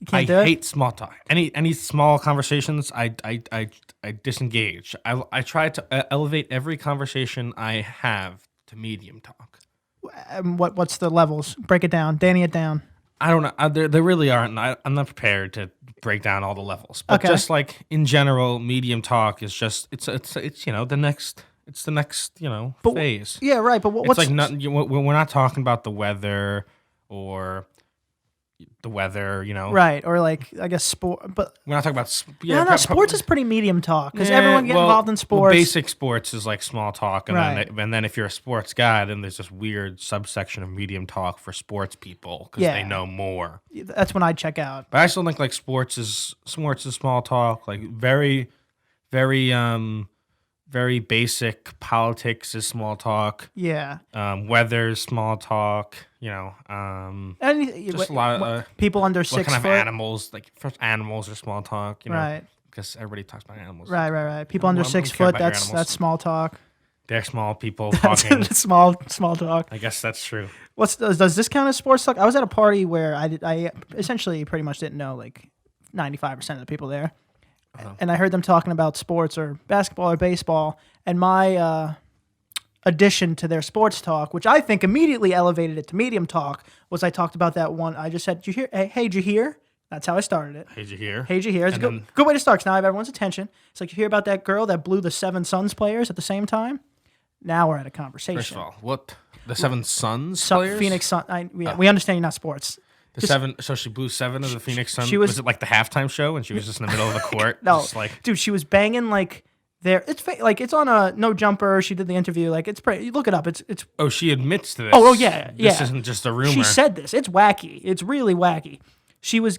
You can't do I it? hate small talk. Any small conversations, I disengage. I try to elevate every conversation I have to medium talk. What's the levels? Break it down. Danny it down. I don't know. There really aren't. I'm not prepared to break down all the levels, but Okay. just like in general, medium talk is just it's the next phase. Yeah, right. But It's what's like we're not talking about the weather or the weather. right? Or like I guess sport, but We're not talking about no, sports is pretty medium talk because everyone get involved in sports. Basic sports is like small talk, and Right. then if you're a sports guy, then there's this weird subsection of medium talk for sports people because Yeah. they know more. That's when I check out. But I still think like sports is small talk, like very, very very basic politics is small talk. Yeah, Weather's small talk. and Just a lot of people under what 6 kind of foot. animals? Like first animals are small talk. Right. Because everybody talks about animals. Right. People I'm- under I 6 don't care foot. about your That's animals. small talk. They're small people talking. small talk. I guess that's true. Does this count as sports talk? I was at a party where I essentially pretty much didn't know like 95% of the people there, and I heard them talking about sports or basketball or baseball, and my addition to their sports talk, which I think immediately elevated it to medium talk, was I talked about that one. I just said, "Did you hear? Hey, did you hear?" That's how I started it. Hey, did you hear? Hey, did you hear? It's a good way to start. 'Cause now I have everyone's attention. It's like, you hear about that girl that blew the 7 Suns players at the same time? Now we're at a conversation. First of all, what the 7 Suns So, players? Phoenix Suns. We understand you're not sports. The 7. So she blew 7 of the Phoenix Suns. she was- Was it like the halftime show and she was just in the middle of the court? No, just like dude, she was banging like there. Like it's on a No Jumper. She did the interview. Like it's pretty. You look it up. It's. oh, she admits to this. Oh, yeah. This isn't just a rumor. She said this. It's wacky. It's really wacky. She was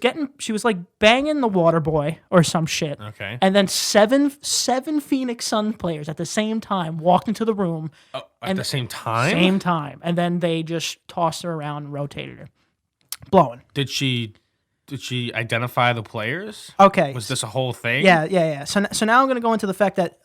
like banging the water boy or some shit. Okay. And then seven Phoenix Sun players at the same time walked into the room. At the same time. Same time. And then they just tossed her around and rotated her. Blowing. Did she identify the players? Okay. Was this a whole thing? Yeah. So now I'm gonna go into the fact that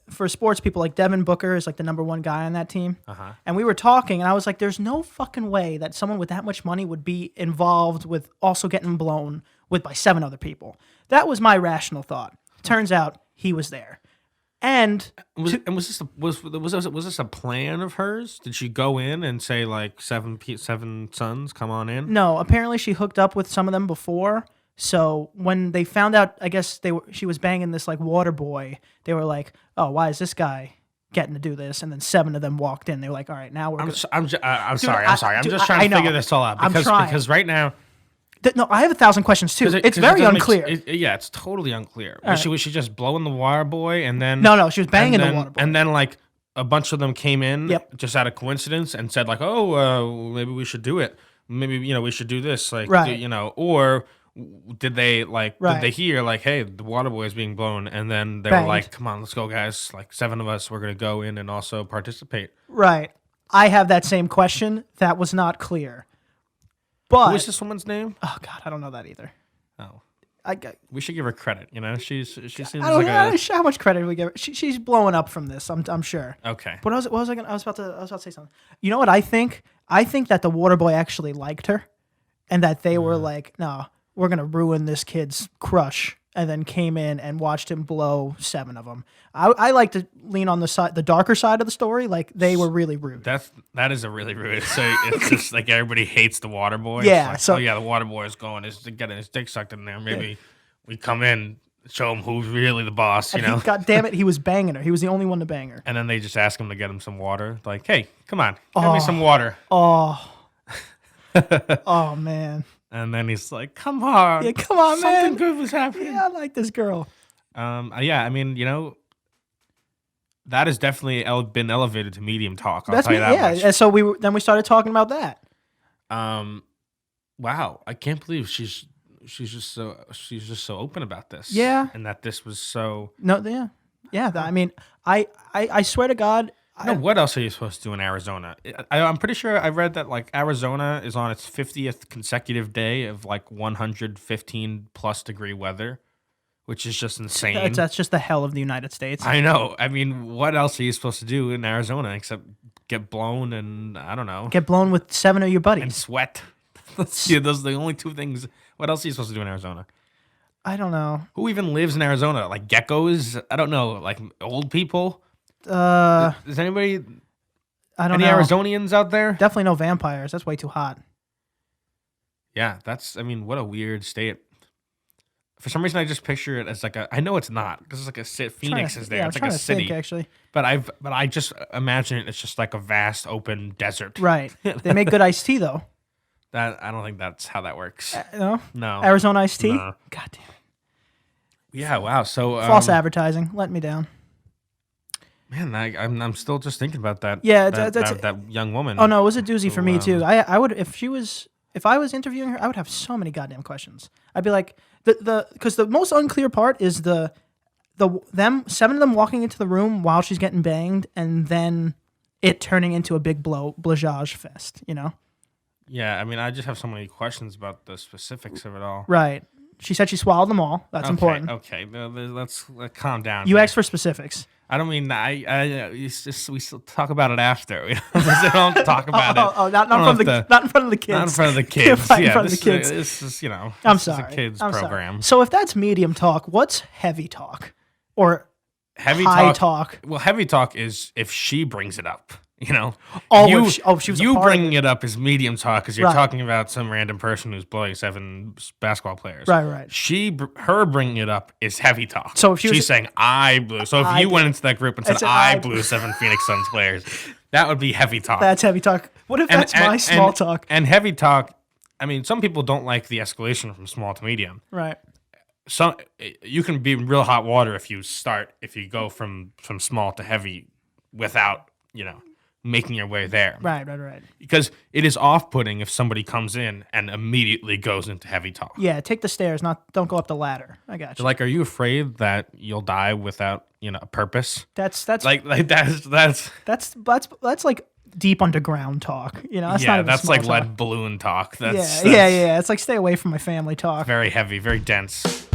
for sports people, like Devin Booker is like the number 1 guy on that team. And we were talking, and I was like, "There's no fucking way that someone with that much money would be involved with also getting blown by 7 other people." That was my rational thought. Turns out he was there, and Was this a plan of hers? Did she go in and say like 7 Suns, come on in? no, apparently she hooked up with some of them before. So when they found out, I guess she was banging this like water boy. They were like, "Oh, why is this guy getting to do this?" And then 7 of them walked in. They were like, "All right, now we're." I'm sorry. I'm Dude, sorry. I'm dude, just trying to I figure know. this all out I'm because trying. because right now No, I have 1,000 questions too. It's very unclear. It's totally unclear. Was she just blowing the water boy and then No, she was banging the water boy. and then like a bunch of them came in Yep. just out of coincidence and said like, oh, maybe we should do it. Maybe we should do this. Like Right. Or did they like Right. did they hear like, hey, the water boy is being blown, and then they Banged. were like, come on, let's go, guys. Like 7 of us, we're gonna go in and also participate. Right. I have that same question. That was not clear. But What was this woman's name? oh god, I don't know that either. Oh. I We should give her credit. She seems don't like know a how much credit we give her. She's blowing up from this. I'm sure. okay. But what was I gonna? I was about to say something. You know what I think? I think that the water boy actually liked her, and that they were like, "No, we're gonna ruin this kid's crush," and then came in and watched him blow 7 of them. I like to lean on the darker side of the story. Like they were really rude. That is a really rude. So it's just like everybody hates the water boy. Yeah, It's like, the water boy is getting his dick sucked in there. Maybe we come in, show him who's really the boss. God damn it, he was banging her. He was the only one to bang her. And then they just ask him to get him some water. Like, hey, come on, give me some water. Oh, oh man. And then he's like, come on, Yeah, come on, man. something good was happening. Yeah, I like this girl. I mean, that has definitely been elevated to medium talk. I'll That's tell you that much. And so we started talking about that. Wow, I can't believe she's just so open about this. Yeah. And that this was so. No, yeah. I mean, I swear to God. What else are you supposed to do in Arizona? I'm pretty sure I read that like Arizona is on its 50th consecutive day of like 115 plus degree weather, which is just insane. That's just the hell of the United States. I know. I mean, what else are you supposed to do in Arizona except get blown and I don't know, Get blown with 7 of your buddies. and sweat? Let's see. Those are the only two things. What else are you supposed to do in Arizona? I don't know. Who even lives in Arizona? Like geckos? I don't know. Like old people? Is anybody? I don't Any know. Arizonians out there? Definitely no vampires. That's way too hot. Yeah, that's. I mean, what a weird state. For some reason, I just picture it as like a. I know it's not because it's like a city. Phoenix is there. Yeah, It's I'm like a trying to city. think, actually. But I just imagine it. It's just like a vast open desert. Right. They make good iced tea though. That I don't think that's how that works. No. No. Arizona iced tea. No. God damn it. Yeah. Wow. So False advertising. Let me down. man, I'm still just thinking about that. Yeah, that young woman. Oh no, it was a doozy for me Who, too. I would if I was interviewing her, I would have so many goddamn questions. I'd be like because the most unclear part is seven of them walking into the room while she's getting banged, and then it turning into a big blazage fest. You know. Yeah, I mean, I just have so many questions about the specifics of it all. Right. She said she swallowed them all. That's important. Okay, let's calm down. You here. asked for specifics. I don't mean we still talk about it after. We don't talk about it. Oh, not in front of the kids. Not in front of the kids. In front of the kids. This is I'm this sorry. is a kids I'm program. Sorry. So if that's medium talk, what's heavy talk or Heavy high talk? Well, heavy talk is if she brings it up. Oh, she was you a part bringing of it. it up is medium talk because you're Right. talking about some random person who's blowing 7 basketball players. Right. Her bringing it up is heavy talk. So if she's saying I blew. So if you went into that group and said I blew 7 Phoenix Suns players, that would be heavy talk. That's heavy talk. What if that's my small talk? And heavy talk. I mean, some people don't like the escalation from small to medium. Right. So you can be in real hot water if you go from small to heavy without making your way there. Right. Because it is off-putting if somebody comes in and immediately goes into heavy talk. Yeah, take the stairs, don't go up the ladder. I got you. Like, are you afraid that you'll die without a purpose? That's like that's like deep underground talk. That's not even that's small like talk. lead balloon talk. That's yeah. It's like stay away from my family talk. Very heavy, very dense.